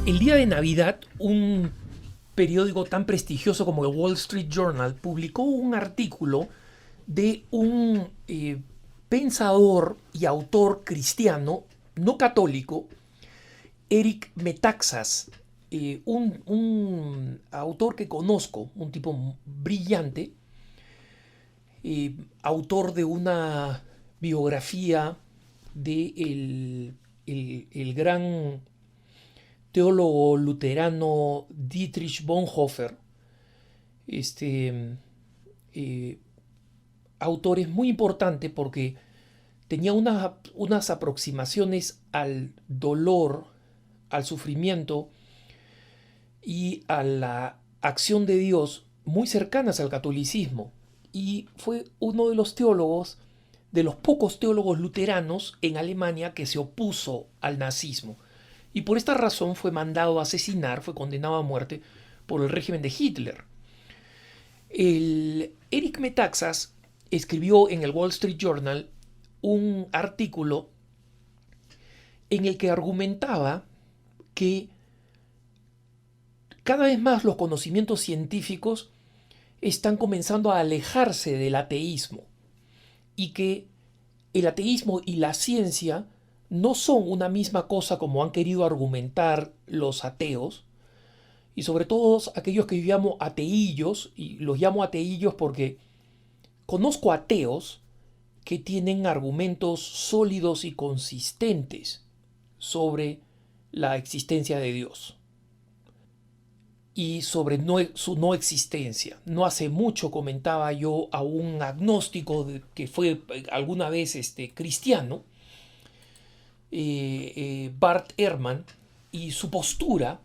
El día de Navidad, un periódico tan prestigioso como el Wall Street Journal publicó un artículo de un pensador y autor cristiano, no católico, Eric Metaxas, un autor que conozco, un tipo brillante, autor de una biografía de el gran teólogo luterano Dietrich Bonhoeffer. Este eh, autor es muy importante porque tenía unas aproximaciones al dolor, al sufrimiento y a la acción de Dios muy cercanas al catolicismo. Y fue uno de los teólogos, de los pocos teólogos luteranos en Alemania que se opuso al nazismo. Y por esta razón fue mandado a asesinar, fue condenado a muerte por el régimen de Hitler. El Eric Metaxas escribió en el Wall Street Journal un artículo en el que argumentaba que cada vez más los conocimientos científicos están comenzando a alejarse del ateísmo y que el ateísmo y la ciencia no son una misma cosa como han querido argumentar los ateos, y sobre todo aquellos que yo llamo ateillos, y los llamo ateillos porque conozco ateos que tienen argumentos sólidos y consistentes sobre la existencia de Dios y sobre su no existencia. No hace mucho comentaba yo a un agnóstico que fue alguna vez cristiano, Bart Ehrman, y su postura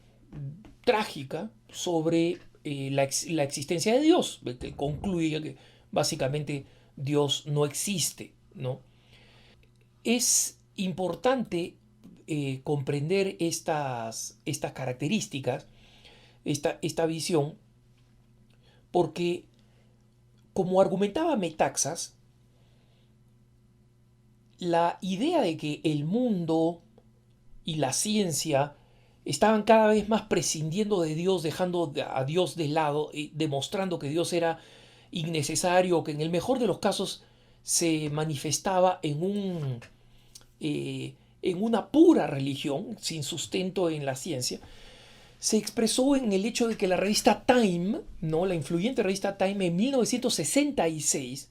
trágica sobre la existencia de Dios, que concluye que básicamente Dios no existe, ¿no? Es importante comprender estas características, esta visión, porque, como argumentaba Metaxas, la idea de que el mundo y la ciencia estaban cada vez más prescindiendo de Dios, dejando a Dios de lado, demostrando que Dios era innecesario, que en el mejor de los casos se manifestaba en una pura religión, sin sustento en la ciencia, se expresó en el hecho de que la revista Time, ¿no? La influyente revista Time, en 1966,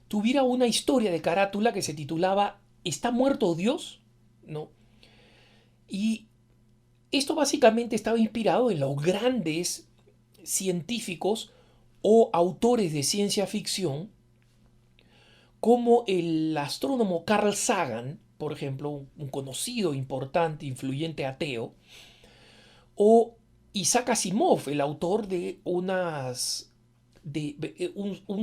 tuviera una historia de carátula que se titulaba ¿Está muerto Dios? ¿No? Y esto básicamente estaba inspirado en los grandes científicos o autores de ciencia ficción, como el astrónomo Carl Sagan, por ejemplo, un conocido, importante, influyente ateo, o Isaac Asimov, el autor de un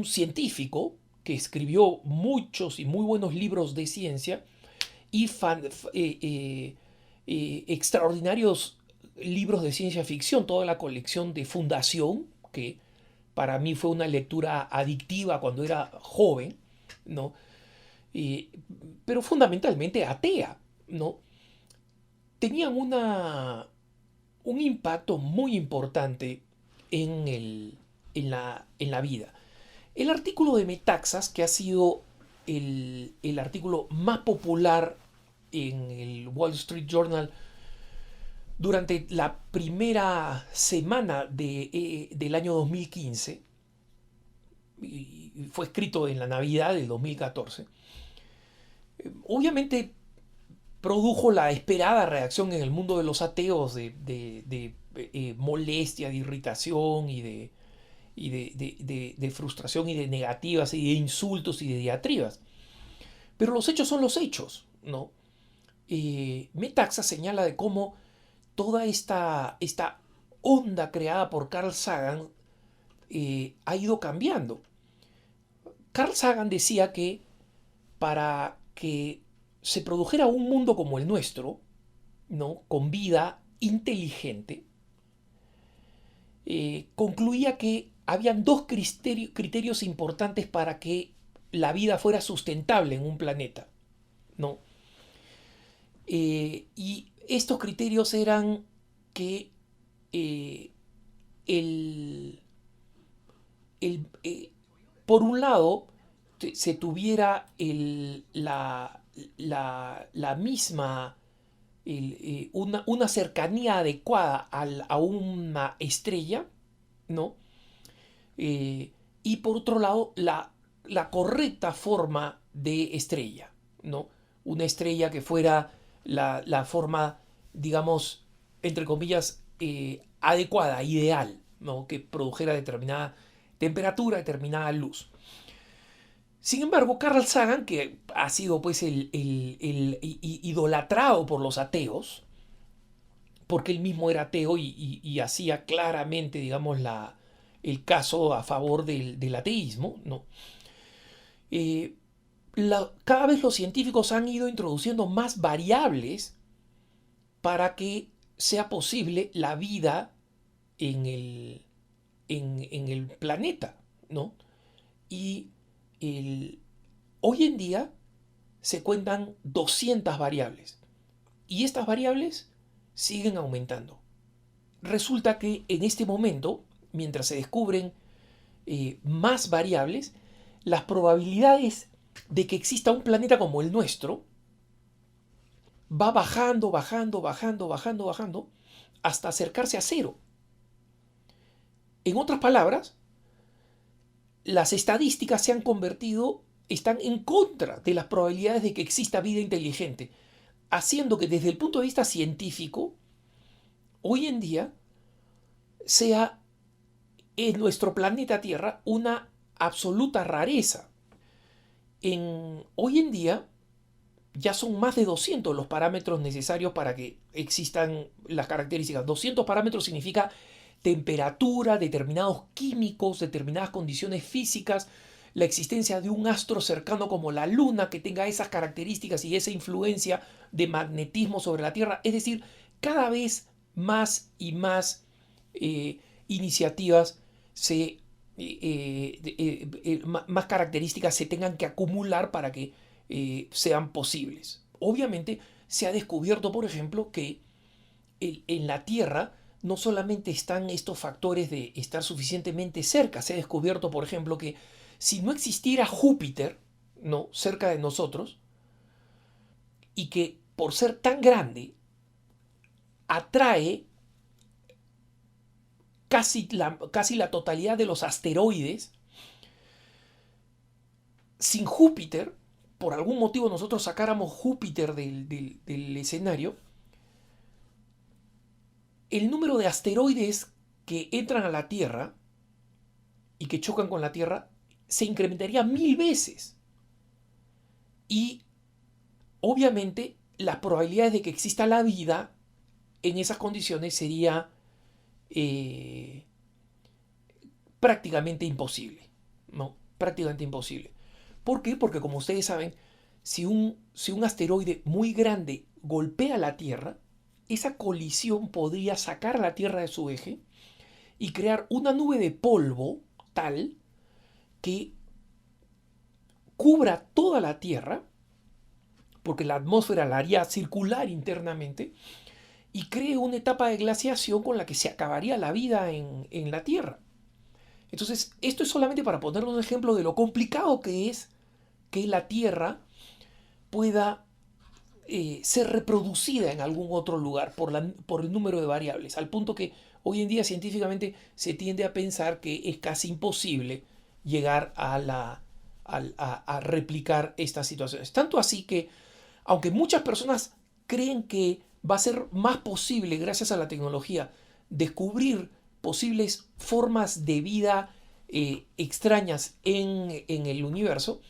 científico que escribió muchos y muy buenos libros de ciencia y extraordinarios libros de ciencia ficción, toda la colección de Fundación, que para mí fue una lectura adictiva cuando era joven, ¿no? Eh, pero fundamentalmente atea, ¿no? Tenían un impacto muy importante en la vida. El artículo de Metaxas, que ha sido el artículo más popular en el Wall Street Journal durante la primera semana del año 2015, y fue escrito en la Navidad del 2014, obviamente produjo la esperada reacción en el mundo de los ateos de molestia, de irritación y de frustración y de negativas y de insultos y de diatribas. Pero los hechos son los hechos, ¿no? Metaxas señala de cómo toda esta onda creada por Carl Sagan ha ido cambiando. Carl Sagan decía que para que se produjera un mundo como el nuestro, ¿no? Con vida inteligente, concluía que habían dos criterios importantes para que la vida fuera sustentable en un planeta, ¿no? Y estos criterios eran que eh, el, por un lado se tuviera la misma, una cercanía adecuada a una estrella, ¿no? Eh, y por otro lado, la correcta forma de estrella, ¿no? Una estrella que fuera la forma, digamos, entre comillas, adecuada, ideal, ¿no? Que produjera determinada temperatura, determinada luz. Sin embargo, Carl Sagan, que ha sido pues idolatrado por los ateos, porque él mismo era ateo y hacía claramente, digamos, el caso a favor del ateísmo, ¿no? Eh, cada vez los científicos han ido introduciendo más variables para que sea posible la vida en en el planeta, ¿no? Y el, hoy en día se cuentan 200 variables y estas variables siguen aumentando. Resulta que en este momento, mientras se descubren más variables, las probabilidades de que exista un planeta como el nuestro va bajando, bajando, bajando, bajando, bajando, hasta acercarse a cero. En otras palabras, las estadísticas se han convertido, están en contra de las probabilidades de que exista vida inteligente, haciendo que desde el punto de vista científico, hoy en día sea en nuestro planeta Tierra una absoluta rareza. Hoy en día ya son más de 200 los parámetros necesarios para que existan las características. 200 parámetros significa temperatura, determinados químicos, determinadas condiciones físicas, la existencia de un astro cercano como la Luna que tenga esas características y esa influencia de magnetismo sobre la Tierra. Es decir, cada vez más y más iniciativas más características se tengan que acumular para que sean posibles. Obviamente se ha descubierto, por ejemplo, que en la Tierra no solamente están estos factores de estar suficientemente cerca, se ha descubierto, por ejemplo, que si no existiera Júpiter, ¿no?, cerca de nosotros, y que por ser tan grande atrae casi la totalidad de los asteroides, sin Júpiter, por algún motivo nosotros sacáramos Júpiter del escenario, el número de asteroides que entran a la Tierra y que chocan con la Tierra se incrementaría 1000 veces. Y obviamente las probabilidades de que exista la vida en esas condiciones sería prácticamente imposible, ¿no? Prácticamente imposible. ¿Por qué? Porque como ustedes saben, si un asteroide muy grande golpea la Tierra, esa colisión podría sacar a la Tierra de su eje y crear una nube de polvo tal que cubra toda la Tierra, porque la atmósfera la haría circular internamente, y cree una etapa de glaciación con la que se acabaría la vida en la Tierra. Entonces, esto es solamente para poner un ejemplo de lo complicado que es que la Tierra pueda ser reproducida en algún otro lugar por el número de variables, al punto que hoy en día científicamente se tiende a pensar que es casi imposible llegar a replicar estas situaciones. Tanto así que, aunque muchas personas creen que va a ser más posible, gracias a la tecnología, descubrir posibles formas de vida extrañas en el universo,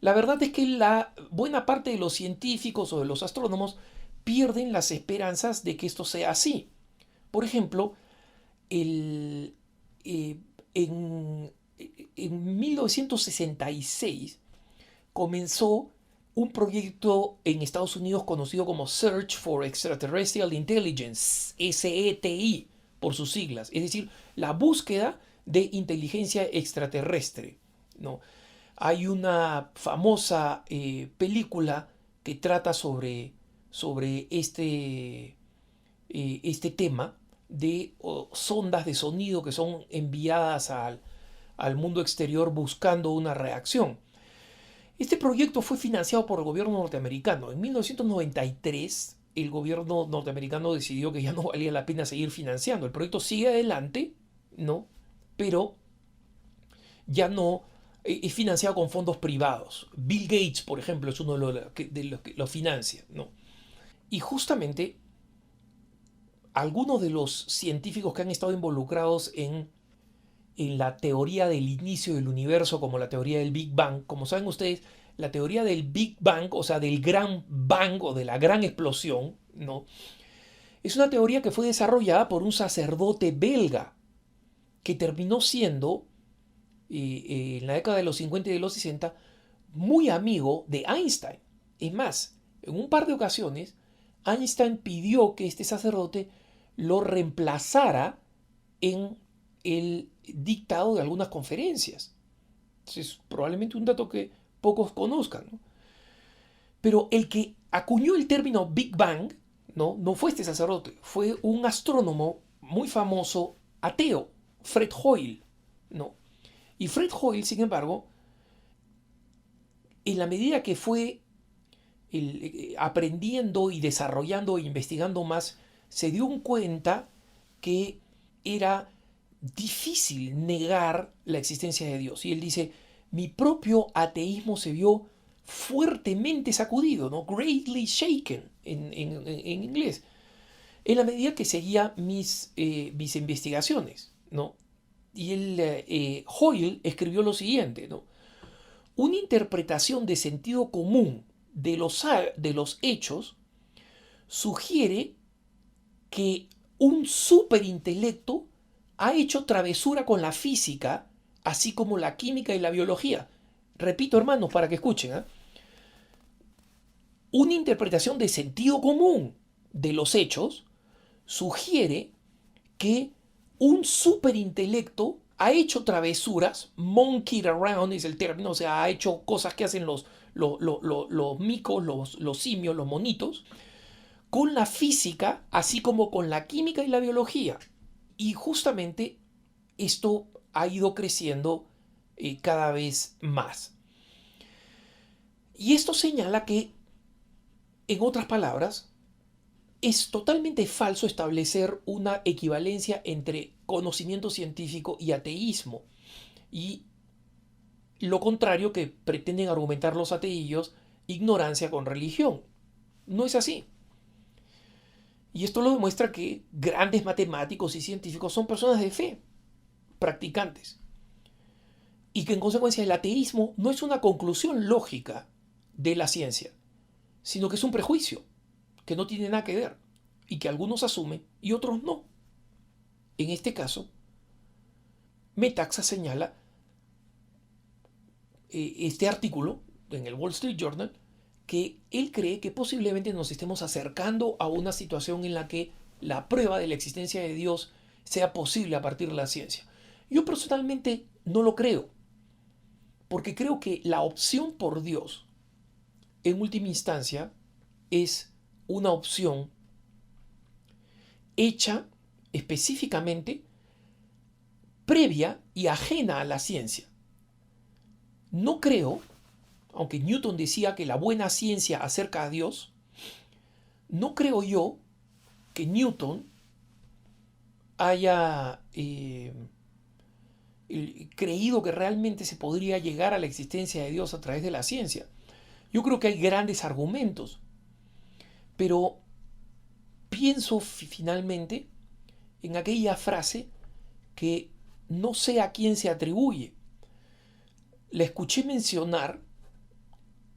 la verdad es que la buena parte de los científicos o de los astrónomos pierden las esperanzas de que esto sea así. Por ejemplo, el, eh, en, en 1966 comenzó un proyecto en Estados Unidos conocido como Search for Extraterrestrial Intelligence, SETI por sus siglas, es decir, la búsqueda de inteligencia extraterrestre, ¿no? Hay una famosa película que trata sobre este tema de sondas de sonido que son enviadas al mundo exterior buscando una reacción. Este proyecto fue financiado por el gobierno norteamericano. En 1993, el gobierno norteamericano decidió que ya no valía la pena seguir financiando. El proyecto sigue adelante, ¿no? Pero ya no es financiado con fondos privados. Bill Gates, por ejemplo, es uno de los que lo financia, ¿no? Y justamente algunos de los científicos que han estado involucrados en la teoría del inicio del universo, como la teoría del Big Bang, como saben ustedes, la teoría del Big Bang, o sea, del gran bang o de la gran explosión, ¿no? Es una teoría que fue desarrollada por un sacerdote belga que terminó siendo, en la década de los 50 y de los 60, muy amigo de Einstein. Es más, en un par de ocasiones, Einstein pidió que este sacerdote lo reemplazara en el dictado de algunas conferencias. Es probablemente un dato que pocos conozcan, ¿no? Pero el que acuñó el término Big Bang, no fue este sacerdote, fue un astrónomo muy famoso ateo, Fred Hoyle, ¿no? Y Fred Hoyle, sin embargo, en la medida que fue aprendiendo y desarrollando e investigando más, se dio cuenta que era difícil negar la existencia de Dios. Y él dice, mi propio ateísmo se vio fuertemente sacudido, ¿no? Greatly shaken en inglés, en la medida que seguía mis investigaciones, ¿no? Y Hoyle escribió lo siguiente, ¿no? Una interpretación de sentido común de los hechos sugiere que un superintelecto ha hecho travesura con la física, así como la química y la biología. Repito, hermanos, para que escuchen, ¿eh? Una interpretación de sentido común de los hechos sugiere que un superintelecto ha hecho travesuras, monkeyed around es el término, o sea, ha hecho cosas que hacen los micos, los simios, los monitos, con la física, así como con la química y la biología. Y justamente esto ha ido creciendo cada vez más. Y esto señala que, en otras palabras, es totalmente falso establecer una equivalencia entre conocimiento científico y ateísmo. Y lo contrario que pretenden argumentar los ateillos, ignorancia con religión. No es así. Y esto lo demuestra que grandes matemáticos y científicos son personas de fe, practicantes. Y que en consecuencia el ateísmo no es una conclusión lógica de la ciencia, sino que es un prejuicio que no tiene nada que ver y que algunos asumen y otros no. En este caso, Metaxa señala este artículo en el Wall Street Journal que él cree que posiblemente nos estemos acercando a una situación en la que la prueba de la existencia de Dios sea posible a partir de la ciencia. Yo personalmente no lo creo, porque creo que la opción por Dios, en última instancia, es una opción hecha específicamente previa y ajena a la ciencia. No creo, aunque Newton decía que la buena ciencia acerca a Dios, no creo yo que Newton haya creído que realmente se podría llegar a la existencia de Dios a través de la ciencia. Yo creo que hay grandes argumentos, pero pienso finalmente en aquella frase que no sé a quién se atribuye. La escuché mencionar,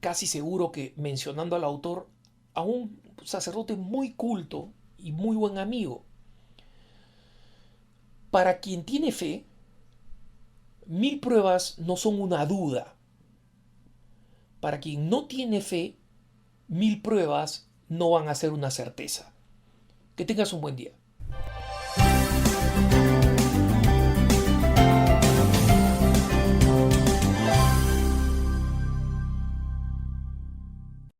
casi seguro que mencionando al autor, a un sacerdote muy culto y muy buen amigo. Para quien tiene fe, 1000 pruebas no son una duda. Para quien no tiene fe, 1000 pruebas no van a ser una certeza. Que tengas un buen día.